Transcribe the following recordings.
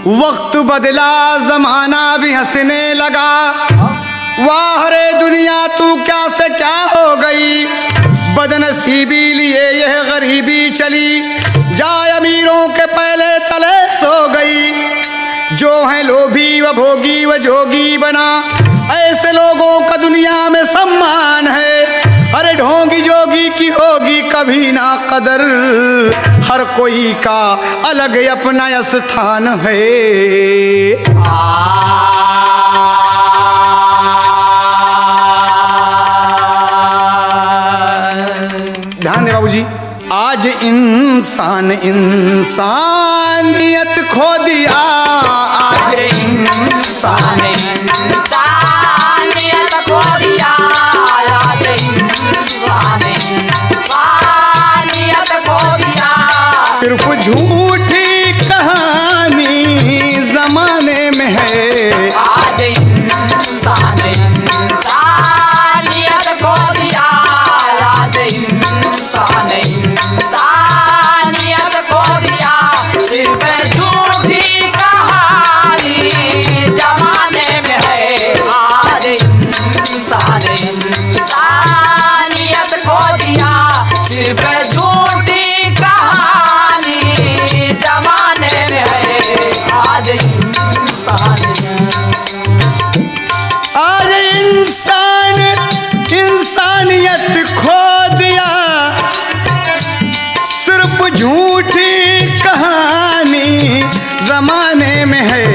वक्त बदला जमाना भी हंसने लगा, वाह रे दुनिया तू क्या से क्या हो गई, बदनसीबी लिए यह गरीबी चली, जाए अमीरों के पहले तले सो गई, जो है लोभी व भोगी व जोगी बना, ऐसे लोगों का दुनिया में सम्मान है, अरे ढोंगी जोगी की होगी कभी ना कदर, हर कोई का अलग अपना स्थान है। ध्यान दे बाबूजी, आज इंसान इंसानियत खो दिया, आज इंसान इंसानियत खो दिया, आज इंसान इंसानियत खो दिया, सिर्फ झूठी कहानी जमाने में है, आज इंसान इंसानियत खो दिया, आज इंसान इंसानियत खो दिया, सिर्फ झूठी कहानी जमाने में है, आज इंसान इंसानियत खो दिया, सिर्फ झूठी कहानी जमाने में है, आज इंसान इंसानियत खो दिया, सिर्फ झूठी कहानी जमाने में है,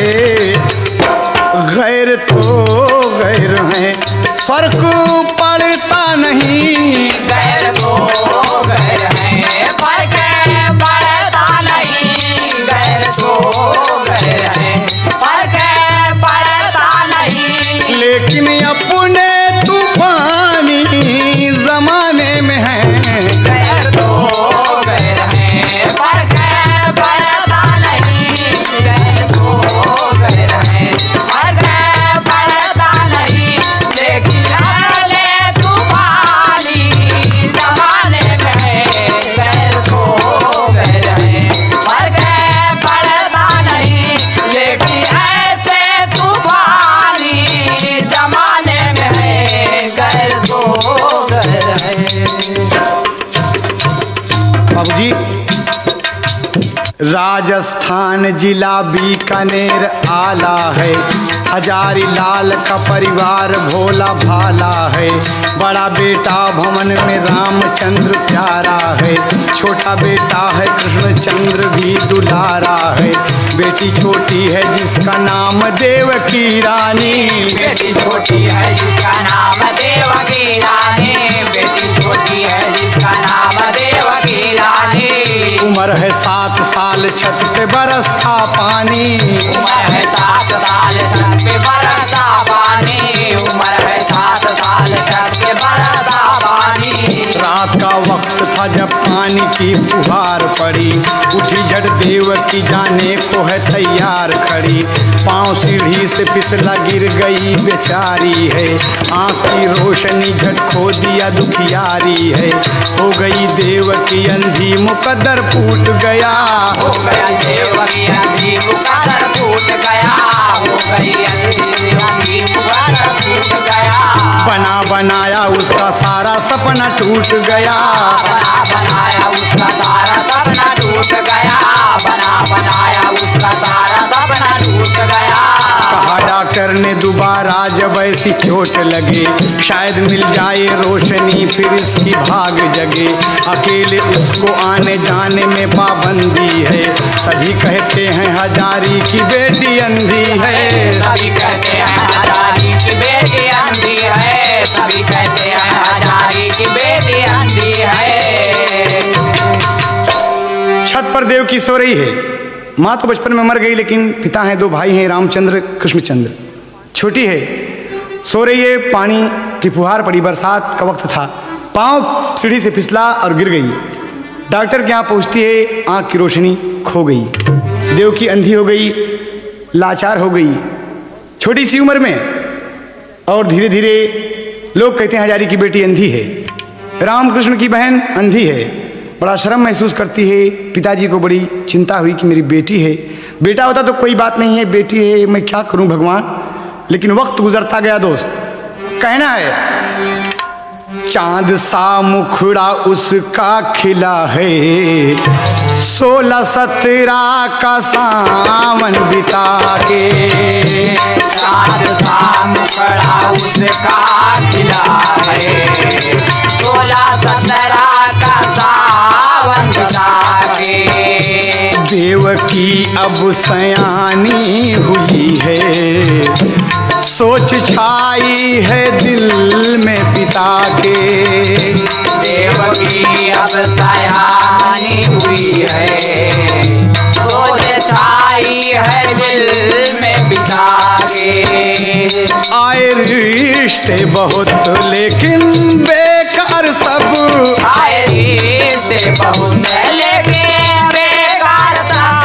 गैर तो गैर है फर्क पड़ता नहीं, गैर तो गैर है फर्क पड़ता नहीं, गैर तो गैर है फर्क पड़ता नहीं, लेकिन अपने तूफानी जमाने में है, गैर तो गैर है फर्क पड़ता नहीं, गैर तो गैर है फर्क पड़ता नहीं, लेकिन अपने तूफानी जमाने में है, गैर तो गैर है फर्क पड़ता नहीं, लेकिन ऐसे तूफानी जमाने में है, गैर तो गैर है। बाबूजी, राजस्थान जिला बीकानेर आला है, हजारी लाल का परिवार भोला भाला है, बड़ा बेटा भवन में रामचंद्र प्यारा है, छोटा बेटा है कृष्णचंद्र भी दुलारा है, बेटी छोटी है जिसका नाम देवकी रानी, बेटी छोटी है जिसका नाम देवकी रानी, बेटी छोटी है जिसका नाम देवकी रानी, उम्र है 7 साल छत पे बरसता पानी, उम्र है 7 साल छत पे बरसता पानी, उम्र है 7 साल छत पे बरसता पानी, रात का वक्त था जब पानी की फुहार पड़ी, उठी झट देवकी जाने को है तैयार खड़ी, पांव सीढ़ी से फिसला गिर गई बेचारी है, आँख की रोशनी झट खो दिया दुखियारी है, हो गई देवकी अंधी मुकद्दर फूट गया, हो गया देवकी अंधी मुकद्दर फूट गया, हो गई अंधी मुकद्दर फूट गया, बना बनाया उसका सारा सपना टूट गया, बना बनाया उसका सारा सपना टूट गया, बना बनाया उसका सारा सपना टूट गया, कहा डॉक्टर ने दोबारा जब ऐसी चोट लगे, शायद मिल जाए रोशनी फिर इसकी भाग जगे, अकेले उसको आने जाने में पाबंदी है, सभी कहते हैं हजारी की बेटी अंधी है, सभी कहते हैं हजारी की बेटी अंधी है, सभी कहते हैं हजारी की बेटी अंधी है। छत पर देवकी सो रही है, माँ तो बचपन में मर गई, लेकिन पिता हैं, 2 भाई हैं रामचंद्र कृष्णचंद्र, छोटी है, सो रही है, पानी की फुहार पड़ी, बरसात का वक्त था, पाँव सीढ़ी से फिसला और गिर गई, डॉक्टर के यहाँ पहुँचती है, आँख की रोशनी खो गई, देवकी अंधी हो गई, लाचार हो गई, छोटी सी उम्र में, और धीरे धीरे लोग कहते हैं हजारी की बेटी अंधी है, रामकृष्ण की बहन अंधी है, बड़ा शर्म महसूस करती है, पिताजी को बड़ी चिंता हुई कि मेरी बेटी है, बेटा होता तो कोई बात नहीं है, बेटी है, मैं क्या करूं भगवान। लेकिन वक्त गुजरता गया दोस्त। कहना है चांद सा मुखड़ा उसका खिला है, 16-17 का सावन बिता के। चांद सा मुखड़ा उसका खिला है, 16-17 का सावन बिता के। देवकी अब सयानी हुई है, सोच छाई है दिल में पिता के। देवकी अब सयानी हुई है, सोच छाई है दिल में पिता के। आए रिश्ते बहुत लेकिन बेकार सब, आए रिश्ते बहुत लेकिन बेकार सब,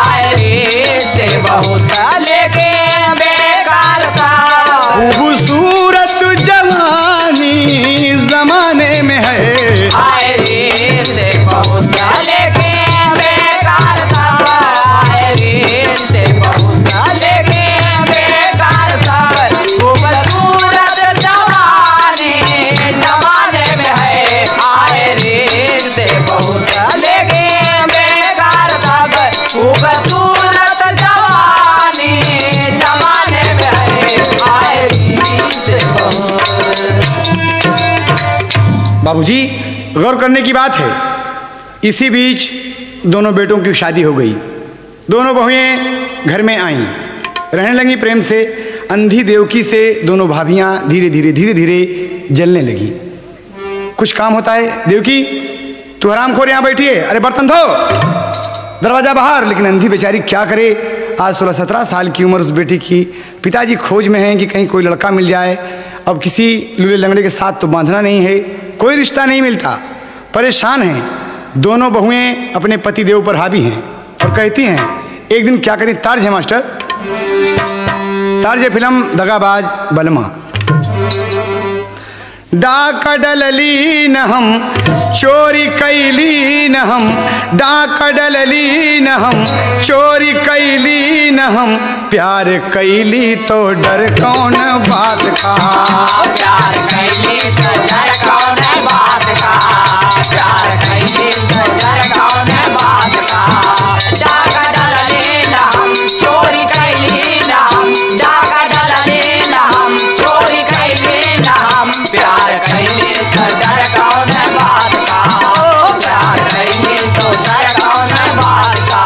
आए रिश्ते बहुत लेकिन बेकार सब। खूबसूरत जवानी जमाने में है, आए रिश्ते बहुत लेकिन बेकार सब, आए रिश्ते बहुत लेकिन बेकार सब। खूबसूरत जवानी जमाने में है, आए रिश्ते बहुत लेकिन बेकार सब। खूबसूरत जवानी जमाने में है, आए रिश्ते बहुत। बाबूजी गौर करने की बात है। इसी बीच दोनों बेटों की शादी हो गई। दोनों बहुएं घर में आईं, रहने लगी प्रेम से। अंधी देवकी से दोनों भाभियां धीरे धीरे जलने लगी। कुछ काम होता है, देवकी तू हरामखोर यहाँ बैठी है, अरे बर्तन धो, दरवाजा बाहर। लेकिन अंधी बेचारी क्या करे, आज 16-17 साल की उम्र उस बेटी की। पिताजी खोज में हैं कि कहीं कोई लड़का मिल जाए। अब किसी लूले लंगड़े के साथ तो बांधना नहीं है, कोई रिश्ता नहीं मिलता, परेशान हैं। दोनों बहुएं अपने पति देव पर हावी हैं और कहती हैं, एक दिन क्या करें, तार्ज है मास्टर, तार्ज है फिल्म दगाबाज बलमा। डाक डलली न हम चोरी कैली न हम, डाक डलली न हम चोरी कैली न हम, प्यार कैली तो डर कौन बात का। प्यार कैली तो डर कौन बात का, प्यार कैली तो डर कौन बात का। डाक डलली न हम चोरी कैली न हम, डाक डलली न हम चोरी कैली न हम, प्यार कैली तो डर कौन बात का, प्यार कैली तो डर कौन बात का।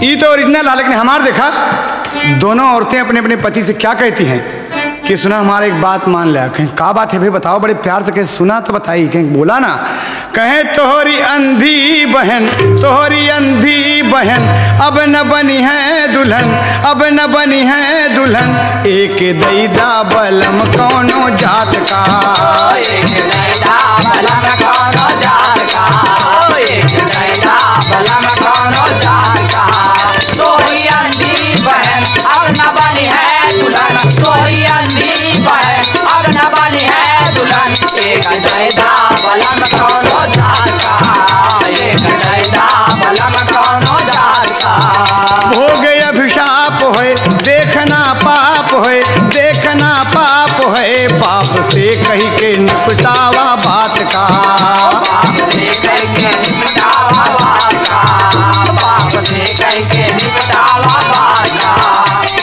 ये तो ओरिजिनल है, लेकिन हमार देखा दोनों औरतें अपने अपने पति से क्या कहती हैं कि सुना हमारा एक बात मान लिया। कहीं क्या बात है भाई बताओ, बड़े प्यार से कहीं सुना तो बताई, कहीं बोला ना। कहे तोहरी अंधी बहन, तोहरी अंधी बहन अब न बनी है दुल्हन, अब न बनी है दुल्हन, एक दैदा बलम कौनो जात का। एक दैदा बलम कौनो जात का, एक दैदा बलम कौनो जात का। तोहरी अंधी बहन अब न बनी है दुल्हन, तोहरी अंधी बहन अब न बनी है दुल्हन, एक दैदा बलम कौनो जात का, एक दैदा बलम कौनो जात का। भोग अभिशाप होए देखना पाप होए, देखना पाप होए, पाप से कही के निपटावा बात का। पाप से कही के निपटावा बात का, पाप से कही के निपटावा बात का।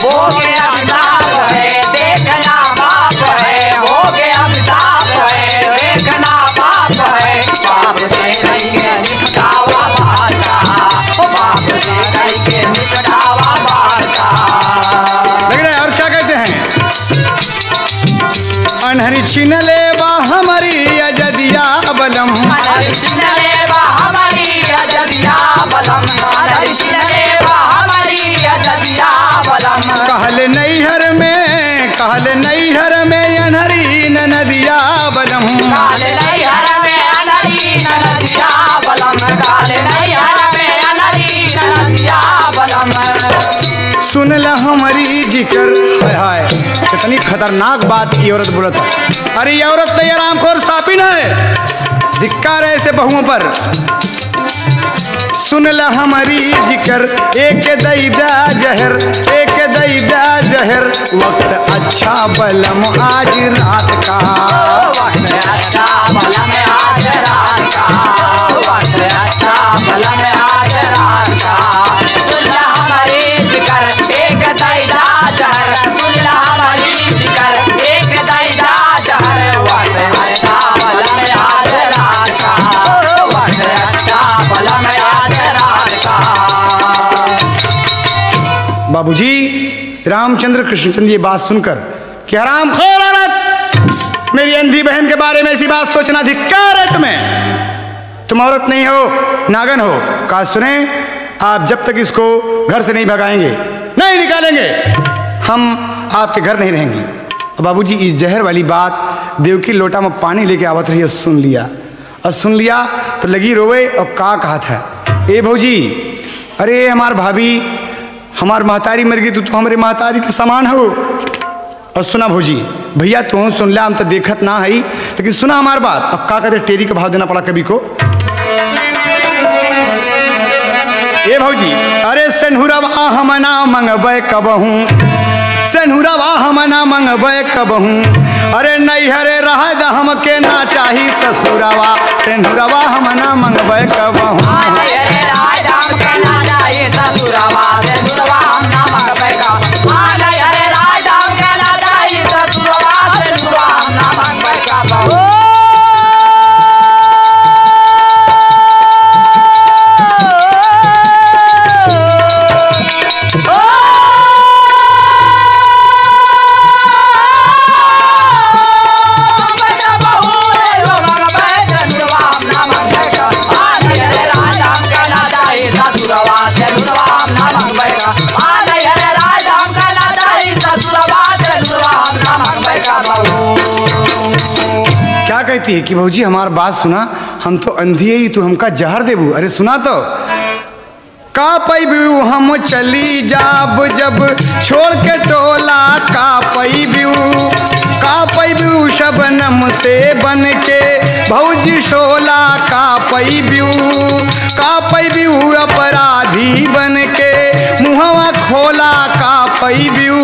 हो गया अभिशाप है देखना पाप है, हो गया अभिशाप है देखना पाप है, पाप से कही के निपटावा बात का, पाप से कही के निपटावा बात का। लग रहा है और क्या कहते हैं, अनहरी छीन ले बा हमारी अजदिया बलम, अनहरी छीन ले बा हमारी अजदिया बलम, अनहरी छीन ले बा हमारी अजदिया बलम। कहल नैहर में, कहल नैहर में अनहरी नदिया बलम, कहल नैहर में अनहरी नदिया बलम, कहल नैहर में अनहरी नदिया बलम। सुन ल हमारी जिक्र, हाय हाय कितनी खतरनाक बात की औरत बोलत है। अरे ये औरत तो आरामखोर सापिन है, धिक्कार है ऐसे बहुओं पर। सुन ल हमारी जिक्र एक दैदा जहर, एक दैदा जहर। वक्त अच्छा बलम आज रात का, वक्त अच्छा बलम आज रात का, वक्त अच्छा बलम आज रात का। सुन ल हमारी जिक्र एक दैदा जहर, सुन ल हमारी जिक्र एक दैदा जहर। वक्त अच्छा बलम आज रात का, वक्त अच्छा बलम आज रात का। बाबूजी रामचंद्र कृष्णचंद्र ये बात सुनकर कि हरामखोर औरत, मेरी अंधी बहन के बारे में ऐसी बात सोचना धिक्कार है तुम्हें। तुम औरत नहीं हो, नागन हो। कहा सुने, आप जब तक इसको घर से नहीं भगाएंगे, नहीं निकालेंगे, हम आपके घर नहीं रहेंगे। बाबूजी इस जहर वाली बात देवकी लोटा में पानी लेके आवत रही और सुन लिया, और सुन लिया तो लगी रोवे और कहा था, ए भौजी, अरे हमार भाभी, हमार महतारी मर गई, तू तो हमारे महतारी के समान हो। और सुना भौजी, भैया तू सुन ले, हम तो देखत ना है, लेकिन सुना हमार बात। अब का कहते टेरी का भाव देना पड़ा कभी को। ए भौजी, अरे सेनुरवा हम ना मंगबे कबहू, सेनुरवा हम ना मंगबे कबहू। अरे नहीं हरे रह द हमके ना चाही ससुरवा, सेनुरवा हम ना मंगबे कबहू। क्या कहती है कि भौजी हमार बात सुना, हम तो अंधी है, तू हमका जहर देबू। अरे सुना तो, का पैबू हम चली जाब जब छोड़ के टोला, का पैबू, का पैबू शबनम से बन के भौजी शोला, का पैबू, का पैबू अपराधी बन के मुहवा खोला, का पैबू,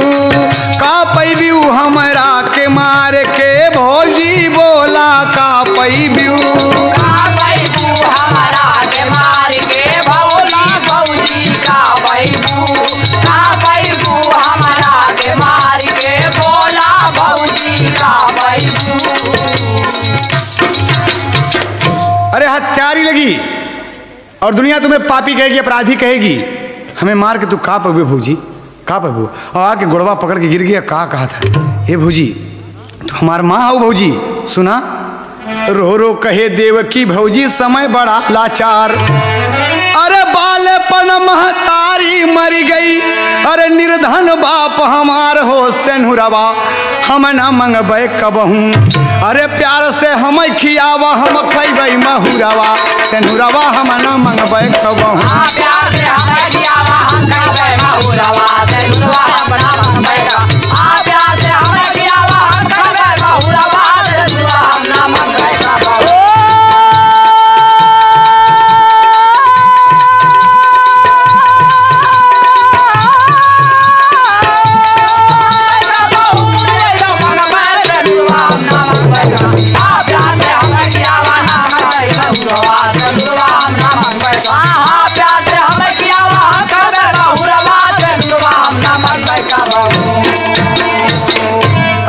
का पैबू हमरा के मार के भौजी बोला, का पैबू, का पैबू हमरा के मार के भौला भौजी, का पैबू, का पैबू हमरा के मार के बोला भौजी, का पैबू। अरे हत्यारी लगी और दुनिया तुम्हें पापी कहेगी, अपराधी कहेगी, हमें मार के तू का पबू भौजी, का पबू। और आके गुड़वा पकड़ के गिर गया, कहा था, हे भौजी तो हमार माँ हो भौजी। सुना, रो रो कहे देवकी भौजी समय बड़ा लाचार, अरे बालेपन महतारी मर गई, अरे निर्धन बाप हमार हो सेनुरवा हम न मंगबे कबहू। अरे प्यार से हम खियावा हम खैबै महुरवा, सेनुरवा हम न मंगबे कबहू। प्यार से हम खियावा हम खैबै महुरवा, सेनुरवा हम न मंगबे कबहू। प्यार से हम खियावा हम खैबै महुरवा, सेनुरवा हम न मंगबे कबहू।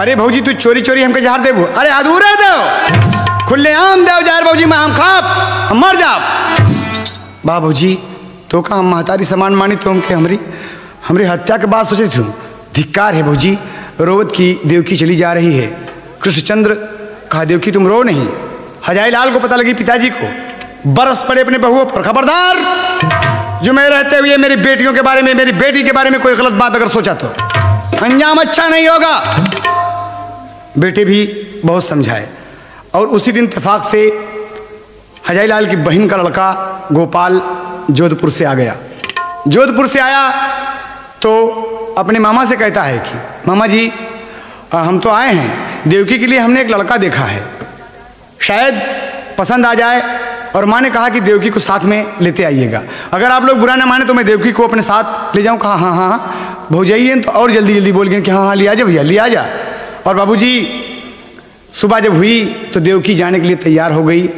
अरे भौजी तू चोरी चोरी हमके जहर देबू, अरे अधूरे दो, खुले आम दो जहर भौजी, मैं हम खाप हम मर जाब। बा भौजी तो का हम महतारी समान मानी, तो हमके हमरी हत्या के बाद सोचे तू, धिक्कार है भौजी। रोवत की देवकी चली जा रही है। कृष्णचंद्र कहा, देवकी तुम रो नहीं। हजारी लाल को पता लगी पिताजी को, बरस पड़े अपने बहुओं पर, खबरदार जो मैं रहते हुए मेरी बेटियों के बारे में, मेरी बेटी के बारे में कोई गलत बात अगर सोचा तो अंजाम अच्छा नहीं होगा। बेटे भी बहुत समझाए और उसी दिन इत्तेफाक से हजारी लाल की बहन का लड़का गोपाल जोधपुर से आ गया। जोधपुर से आया तो अपने मामा से कहता है कि मामा जी हम तो आए हैं, देवकी के लिए हमने एक लड़का देखा है, शायद पसंद आ जाए और माँ ने कहा कि देवकी को साथ में लेते आइएगा। अगर आप लोग बुरा ना माने तो मैं देवकी को अपने साथ ले जाऊँ। कहा हाँ हाँ हाँ भौजाई तो और जल्दी जल्दी बोल गए कि हाँ हाँ ले आ जा भैया ले आ जा। और बाबूजी सुबह जब हुई तो देवकी जाने के लिए तैयार हो गई।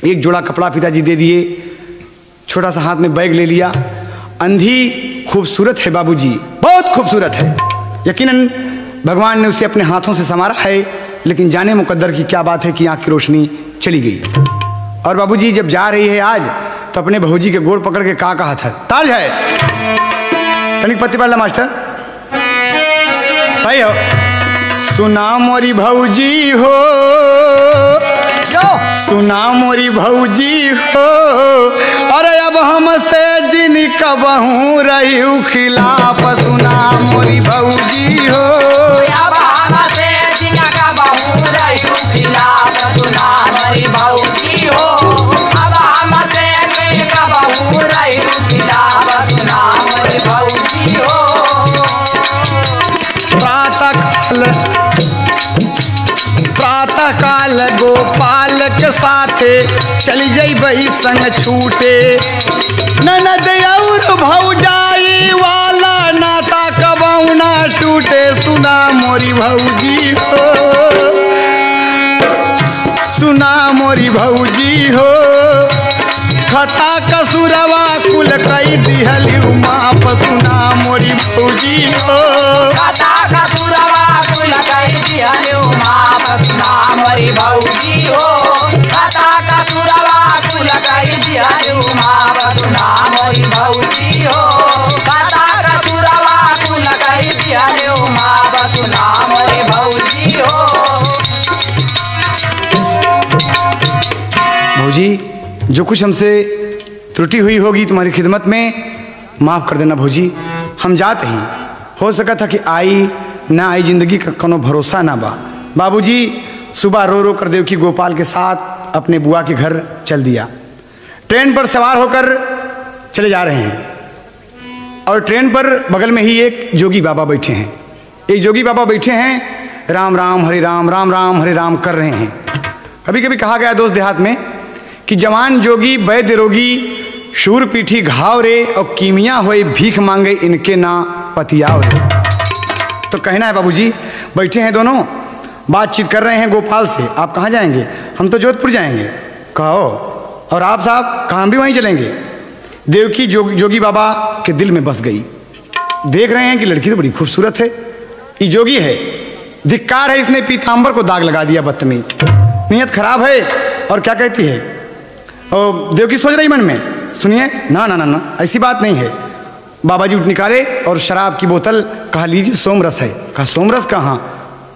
एक जोड़ा कपड़ा पिताजी दे दिए, छोटा सा हाथ में बैग ले लिया। अंधी खूबसूरत है बाबूजी, बहुत खूबसूरत है। यकीनन भगवान ने उसे अपने हाथों से संवारा है, लेकिन जाने मुकद्दर की क्या बात है कि आँख की रोशनी चली गई। और बाबूजी जब जा रही है आज तो अपने भौजी के गोड़ पकड़ के कहा था ताज है तनिक पत्ती पाला मास्टर सही हो। सुना मोरी भौजी हो, सुना मोरी भौजी हो, अरे अब हमसे जिनका बहू रही खिलाफ। सुना मोरी भौजी हो, अब हमसे जिनका बहू रही खिलाफ। सुना मोरी भौजी हो, अब हमसे जिनका बहू रही खिलाफ। सुना मोरी भौजी हो। प्रातः काल गोपाल के साथे चली जई संग छूटे। ननद और भौजाई वाला नाता कबहू ना टूटे। सुना मोरी भौजी हो, सुना मोरी भौजी हो, खता कसुरवा कुल कई दिहली माप। सुना मोरी भौजी हो, खता कसुरवा कुल कई दिहली माप। सुना मोरी भौजी हो, खता कसुरवा कुल कई दिहली माप। सुना मोरी भौजी हो, खता कसुरवा कुल कई दिहली माप। सुना मोरी भौजी हो। भौजी जो कुछ हमसे त्रुटि हुई होगी तुम्हारी खिदमत में माफ़ कर देना भौजी। हम जाते ही हो सका था कि आई ना आई, जिंदगी का कोनो भरोसा ना बा। बाबूजी सुबह रो रो कर देवकी गोपाल के साथ अपने बुआ के घर चल दिया। ट्रेन पर सवार होकर चले जा रहे हैं और ट्रेन पर बगल में ही एक जोगी बाबा बैठे हैं। एक जोगी बाबा बैठे हैं, राम राम हरे राम, राम राम हरे राम कर रहे हैं। कभी कभी कहा गया दोस्त देहात में कि जवान जोगी वैद्य रोगी, शूर पीठी घाव रे, और कीमिया होए भीख मांगे इनके ना पतियाव रे। तो कहना है बाबूजी बैठे हैं दोनों, बातचीत कर रहे हैं गोपाल से। आप कहाँ जाएंगे? हम तो जोधपुर जाएंगे। कहो और आप साहब कहाँ? भी वहीं चलेंगे। देवकी जोगी बाबा के दिल में बस गई। देख रहे हैं कि लड़की तो बड़ी खूबसूरत है, ये जोगी है, धिक्कार है, इसने पीताम्बर को दाग लगा दिया, बदतमीज, नीयत खराब है। और क्या कहती है? और देवकी सोच रही मन में, सुनिए ना ना ना ना ऐसी बात नहीं है। बाबा जी उठ निकाले और शराब की बोतल, कहा लीजिए सोमरस है। कहा सोमरस कहाँ?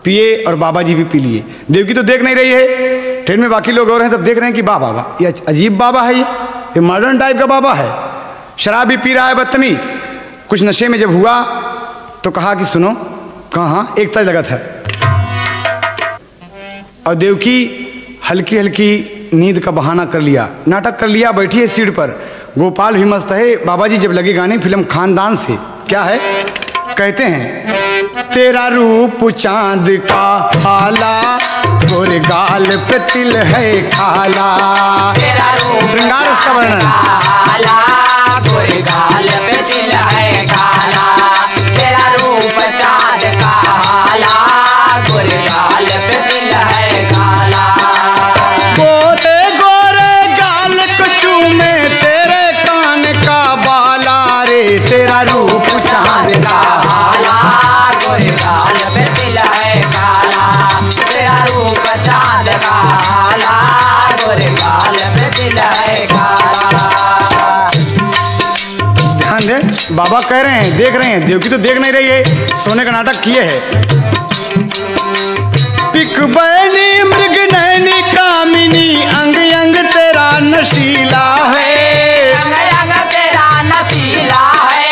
पिए और बाबा जी भी पी लिए। देवकी तो देख नहीं रही है, ट्रेन में बाकी लोग और हैं, तब देख रहे हैं कि बाबा ये अजीब बाबा है, ये मॉडर्न टाइप का बाबा है, शराब भी पी रहा है, बदतमीज। कुछ नशे में जब हुआ तो कहा कि सुनो, कहाँ एक तज लगा था। और देवकी हल्की हल्की नींद का बहाना कर लिया, नाटक कर लिया, बैठी है सीट पर। गोपाल भी मस्त है। बाबा जी जब लगे गाने फिल्म खानदान से, क्या है कहते हैं, तेरा रूप चांद का हाला, गोरे गाल पे तिल है काला। तेरा रूप श्रृंगार इसका वर्णन, काला, गोरे गाल पे तिल है काला। तेरा रूप चांद का हाला, गोरे गाल पे तिल है काला। गोरे गोरे गाल को चूमे तेरे कान का बाला रे। तेरा रूप चांद का हाला, गोरे गाल पे तिल है काला। तेरा रूप चांद का हाला, गोरे गाल पे तिल है काला। ध्यान दे, बाबा कह रहे हैं, देख रहे हैं। देवकी तो देख नहीं रही है, सोने का नाटक किए है। पिक बैनी मृग नैनी कामिनी, अंग अंग तेरा नशीला है। अंग अंग तेरा नशीला है,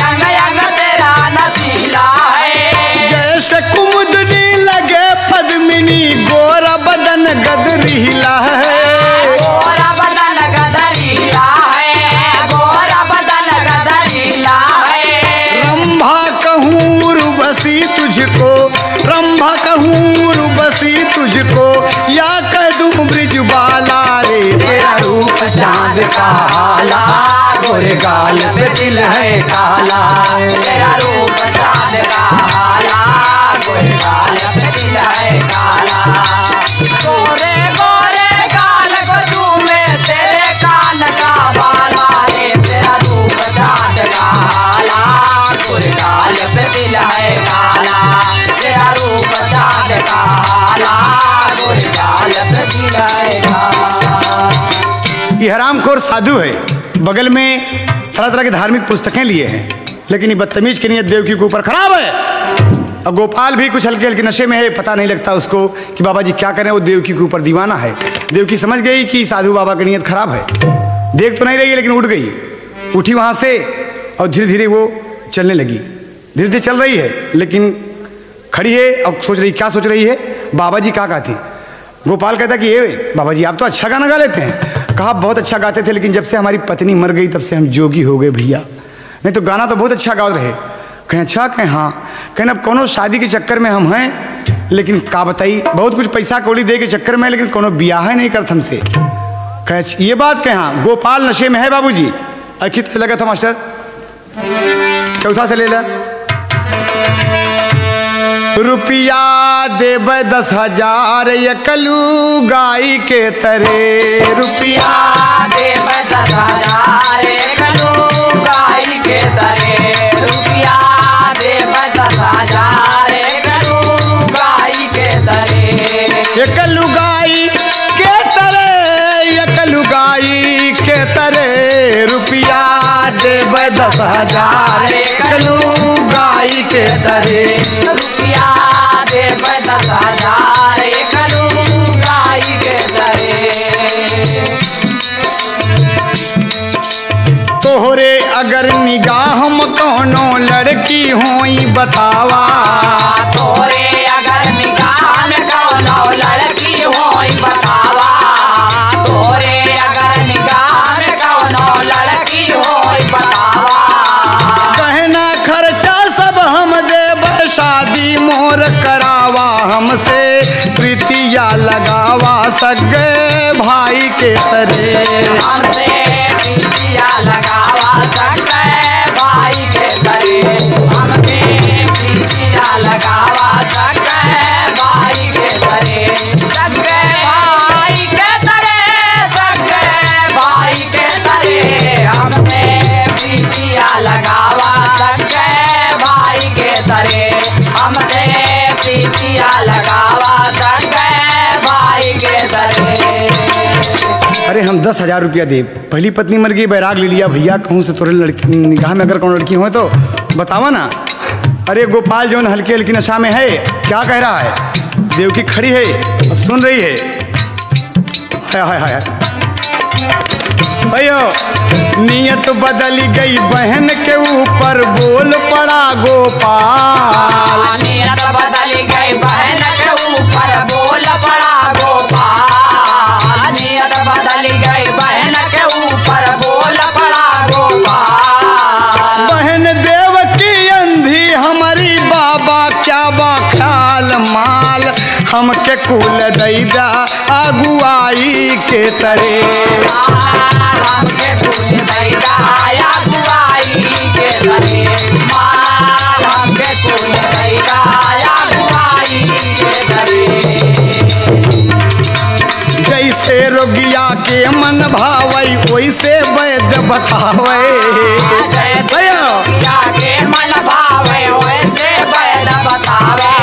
अंग अंग तेरा नशीला है। जैसे कुमुदनी लगे पद्मिनी, गोरा बदन गदरीला है। गोरा बदन गदरीला है, गोरा बदन गदरीला है। रंभा कहूँ उर्वशी तुझको, रंभा कहूँ उर्वशी तुझको, या कह दूँ ब्रिज बाला रे। तेरा रूप चांद का हाला, गोरे गाल पे दिल है काला। तेरा रूप चांद का हाला, गोरे गाल पे दिल है काला। गोरे गोरे गाल को चूमे तेरे कान का बाला रे, तेरा रूप चांद का हाला, गोरे गाल पे दिल है काला। तेरा रूप चांद का हाला, गोरे गाल पे दिल है काला। ये हरामखोर साधु है, बगल में तरह तरह की धार्मिक पुस्तकें लिए हैं, लेकिन ये बदतमीज की नीयत देवकी के ऊपर खराब है। अब गोपाल भी कुछ हल्के हल्के नशे में है, पता नहीं लगता उसको कि बाबा जी क्या करें, वो देवकी के ऊपर दीवाना है। देवकी समझ गई कि साधु बाबा की नीयत खराब है, देख तो नहीं रही है लेकिन उठ गई, उठी वहाँ से और धीरे धीरे वो चलने लगी। धीरे धीरे चल रही है लेकिन खड़ी है और सोच रही, क्या सोच रही है, बाबा जी क्या गाती। गोपाल कहता कि ये बाबा जी आप तो अच्छा गाना गा लेते हैं। कहा बहुत अच्छा गाते थे, लेकिन जब से हमारी पत्नी मर गई तब से हम जोगी हो गए भैया, नहीं तो गाना तो बहुत अच्छा गा रहे। कहें अच्छा, कहें हाँ, कहें अब कोनो शादी के चक्कर में हम हैं, लेकिन का बताई बहुत कुछ पैसा कौड़ी दे के चक्कर में, लेकिन कोनो ब्याह नहीं करत हमसे। कहे ये बात कहें हाँ, गोपाल नशे में है बाबूजी। अखित लगा था मास्टर, चौथा से ले ला। रुपया देब 10,000 एकलू गाई के तरे, रुपया देब 10,000 एकलू गाई के तरे, रुपया देब 10,000 एकलू गाई के तरे। एकलू गाई के तरे, एकलू गाई के तरे, रुपया देब 10,000 एकलू गाई के तरे, रुपया देब 10,000 एकलू गाई के तरे। तोहरे अगर निगाह में कोनो लड़की होई बतावा, तोरे अगर निगाह में कोनो लड़की होई बतावा, तोरे अगर निगाह में कोनो लड़की होई बतावा। कहना खर्चा सब हम देब, शादी मोर करावा, हमसे प्रीतिया लगावा सगे भाई के तरे, हमसे प्रीतिया लगावा सगे भाई के तरे, हमसे प्रीतिया लगावा सगे भाई के तरे, सगे भाई के तरे, सगे भाई के तरे, हमसे प्रीतिया लगावा सगे भाई के तरे, हमसे प्रीतिया लगावा सगे भाई के तरे। अरे हम 10,000 रुपया दे, पहली पत्नी मर गई, बैराग ले लिया भैया, कहूँ से तोरे लड़की निगाह में अगर कौन लड़की हो तो बतावा ना। अरे गोपाल जो हल्की हल्की नशा में है, क्या कह रहा है, देवकी खड़ी है और सुन रही है। हाय हाय हाय, सही हो, नियत बदल गई बहन के ऊपर बोल पड़ा गोपाल, नियत बदल गई बहन के ऊपर बोल पड़ा गोपाल, नियत बदल गई बहन के ऊपर बोल पड़ा गोपाल। बहन देवकी अंधी हमारी बाबा क्या बा ख्याल माल, हमके कुल दैदा अगुआई के तरे, हमके कुल दैदा अगुआई के तरे, माल हमके कुल दैदा अगुआई के तरे। जैसे रोगिया के मन भावई वैसे वैद्य बतावे, जैसे रोगिया के मन भावे वैसे वैद्य बतावे,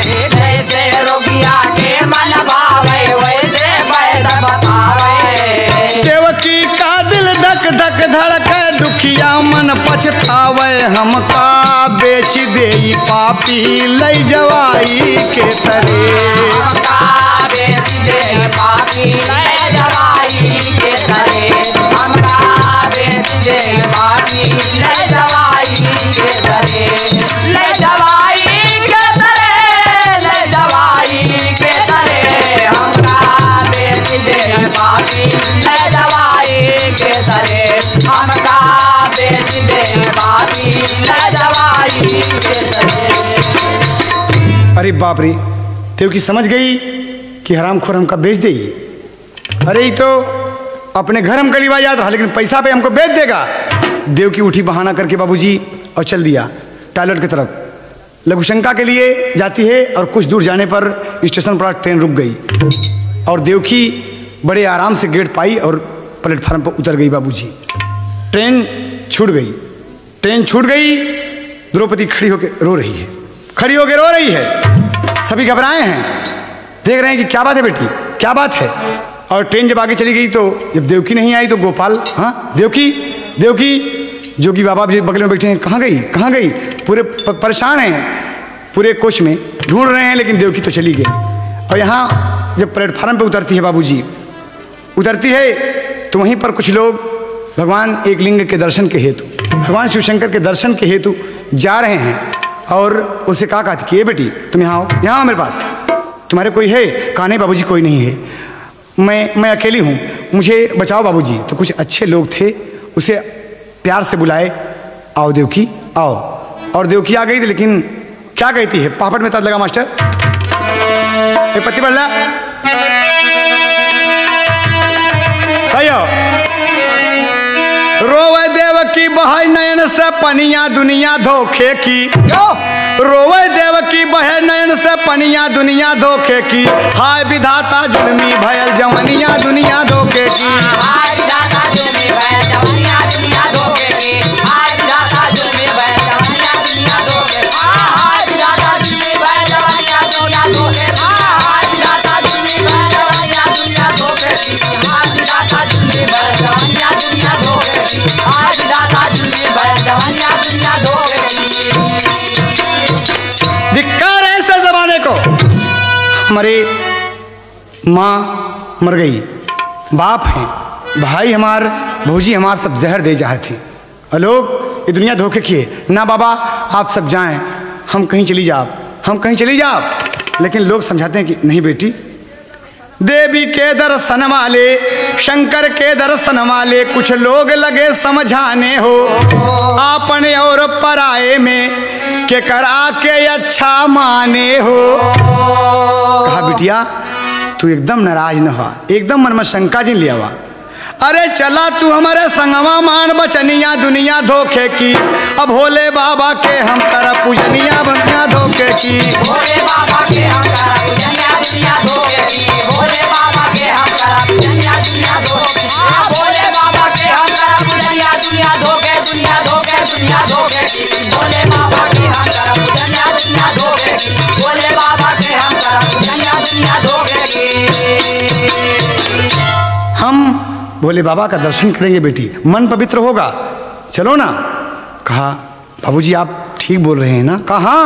जैसे रोगिया के मन भावे वैसे वैद्य बतावे। देवकी का दिल धक धक धड़के, दुखिया मन पछतावे, हमका बेच दे पापी लई जवाई के तरे, हमका बेच दे पापी लई जवाई के तरे, हमका बेच दे पापी लई जवाई के तरे, लई जवाई के तरे, लई जवाई के तरे, हमका बेच दे पापी लई जवाई के तरे, हमका बेच दे पापी लई जवाई के तरे। अरे बाप रे, देवकी समझ गई कि हरामखोर हमका बेच दे। अरे ये तो अपने घर हम करीब आ जाता, लेकिन पैसा पे हमको बेच देगा। देवकी उठी बहाना करके बाबूजी और चल दिया टॉयलेट की तरफ। लघुशंका के लिए जाती है और कुछ दूर जाने पर स्टेशन पर ट्रेन रुक गई और देवकी बड़े आराम से गेट पाई और प्लेटफार्म पर उतर गई। बाबूजी ट्रेन छूट गई, ट्रेन छूट गई। द्रौपदी खड़ी होकर रो रही है, खड़ी होकर रो रही है। सभी घबराए हैं, देख रहे हैं कि क्या बात है बेटी, क्या बात है। और ट्रेन जब आगे चली गई तो जब देवकी नहीं आई तो गोपाल, हाँ देवकी देवकी, जोगी बाबा भी बगल में बैठे हैं, कहाँ गई कहाँ गई। पूरे परेशान हैं, पूरे कोच में ढूंढ रहे हैं, लेकिन देवकी तो चली गई। और यहाँ जब प्लेटफार्म पे उतरती है बाबूजी, उतरती है तो वहीं पर कुछ लोग भगवान एक लिंग के दर्शन के हेतु, भगवान शिवशंकर के दर्शन के हेतु जा रहे हैं। और उसे कहा कहती कि ये बेटी तुम यहाँ आओ मेरे पास, तुम्हारे कोई है? कहा नहीं बाबूजी कोई नहीं है, मैं अकेली हूँ, मुझे बचाओ बाबूजी। तो कुछ अच्छे लोग थे, उसे प्यार से बुलाए, आओ देवकी आओ। और देवकी आ गई थी, लेकिन क्या कहती है, पापड़ में तज लगा मास्टर, ये पत्ती बढ़ ला सही हो। रोवे देवकी बहे नयन से पनिया दुनिया धोखे की, रोवे देवकी बहे नयन से पनिया दुनिया धोखे की। हाय विधाता जुल्मी भयल जवनिया दुनिया धोखे की, हाय विधाता जुल्मी भयल जवनिया दुनिया धोखे की। हाय विधाता जुल्मी भयल जवनिया दुनिया धोखे की। हाय विधाता जुल्मी भयल जवनिया दुनिया धोखे की। हाय विधाता जुल्मी भयल जवनिया दुनिया धोखे की। हाय विधाता जुल्मी भयल जवनिया दुनिया धोखे की। हाय विधाता जुल्मी भयल जवनिया दुनिया धोखे की। धिक्कार है ऐसे जमाने को। हमारे माँ मर गई, बाप हैं, भाई हमार, भौजी हमार सब जहर दे जाए थे। और लोग ये दुनिया धोखे किए ना, बाबा आप सब जाएं, हम कहीं चली जाओ, हम कहीं चली जाओ। लेकिन लोग समझाते हैं कि नहीं बेटी, देवी के दर्शन वाले, शंकर के दर्शन वाले कुछ लोग लगे समझाने हो। आपने और पराए में के करा के अच्छा माने हो। कहा बिटिया तू एकदम नाराज न हो, एकदम मन में शंका जिन लिया हुआ। अरे चला तू हमारे संगवा मान बचनिया दुनिया धोखे की। अब भोले बाबा के हम कर पूजनिया बनिया धोखे की। भोले बाबा के हम कर पूजनिया दुनिया धोखे की। भोले बाबा के हम कर पूजनिया दुनिया धोखे की। भोले बाबा के हम कर पूजनिया दुनिया धोखे, दुनिया धोखे, दुनिया धोखे की। भोले बाबा के हम कर पूजनिया दुनिया धोखे की। भोले बाबा के हम कर पूजनिया दुनिया धोखे की। हम भोले बाबा का दर्शन करेंगे बेटी, मन पवित्र होगा, चलो ना। कहा बाबूजी आप ठीक बोल रहे हैं ना। कहा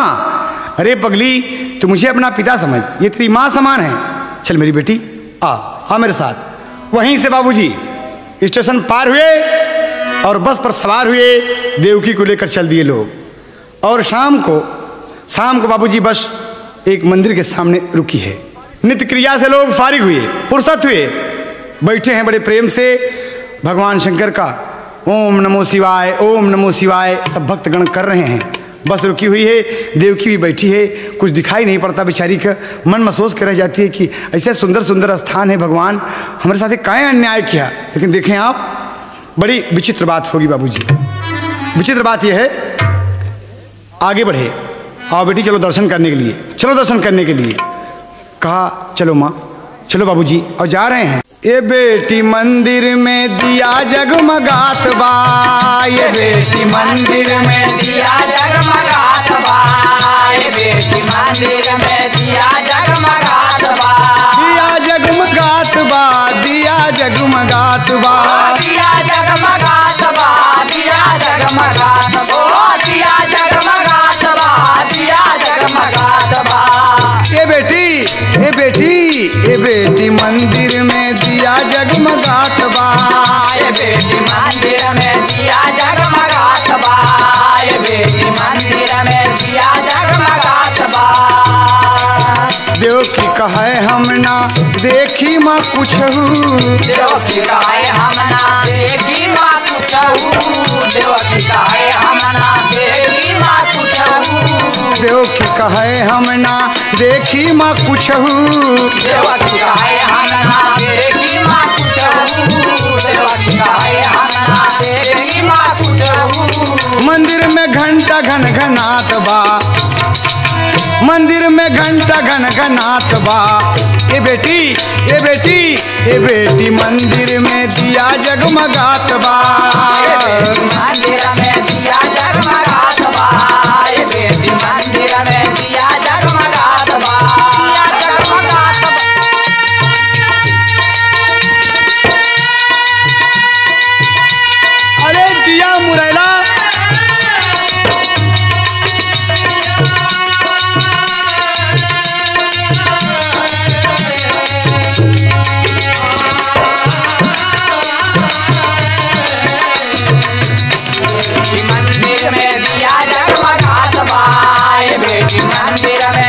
अरे पगली तू मुझे अपना पिता समझ, ये तेरी माँ समान है, चल मेरी बेटी आ मेरे साथ। वहीं से बाबूजी स्टेशन पार हुए और बस पर सवार हुए, देवकी को लेकर चल दिए लोग। और शाम को बाबूजी बस एक मंदिर के सामने रुकी है। नित्य क्रिया से लोग फारिग हुए, फुर्सत हुए, बैठे हैं बड़े प्रेम से भगवान शंकर का ओम नमो शिवाय, ओम नमो शिवाय सब भक्तगण कर रहे हैं। बस रुकी हुई है, देवकी भी बैठी है, कुछ दिखाई नहीं पड़ता बेचारी का, मन में सोच कर रह जाती है कि ऐसे सुंदर सुंदर स्थान है, भगवान हमारे साथ क्या अन्याय किया। लेकिन देखें आप, बड़ी विचित्र बात होगी बाबूजी। विचित्र बात यह है, आगे बढ़े, आओ बेटी चलो दर्शन करने के लिए, चलो दर्शन करने के लिए। कहा चलो माँ, चलो बाबूजी, और जा रहे हैं। ये बेटी मंदिर में दिया जगमगात बा, ये बेटी मंदिर में दिया जगमगात बा। ये बेटी मंदिर में दिया जगमगात बा। दिया जगमगात बा, दिया जगमगात बा, दिया जगमगात बा। दिया जगमगात बा। दिया जगमगात बा। दिया जगमगात बा। ये बेटी मंदिर में दिया जगमगात बा। ये बेटी मंदिर में दिया जगमगात बा। ये बेटी मंदिर में दिया जगमगात बा। देवकी कहे हम ना देखी माँ कुछहू, देवकी कहे हम ना देखी माँ कुछहू। देवकी कहे हम ना देखी माँ कुछहू। देवकी कहे हम ना देखी माँ कुछहू। देवकी कहे हम ना देखी माँ कुछहू। ना देगी माँ कुछ। मंदिर में घंटा घन घनात बा, मंदिर में घंटा घन घनात बा। ए बेटी ए बेटी ए बेटी मंदिर में दिया जगमगात बा। मंदिर में दिया जगमगात बा, ए बेटी मंदिर में दिया जगमगात बा, दिया जगमगात बा। अरे दिया मुरैला मंदिर में दिया जगमगात बा, ए बेटी मंदिर में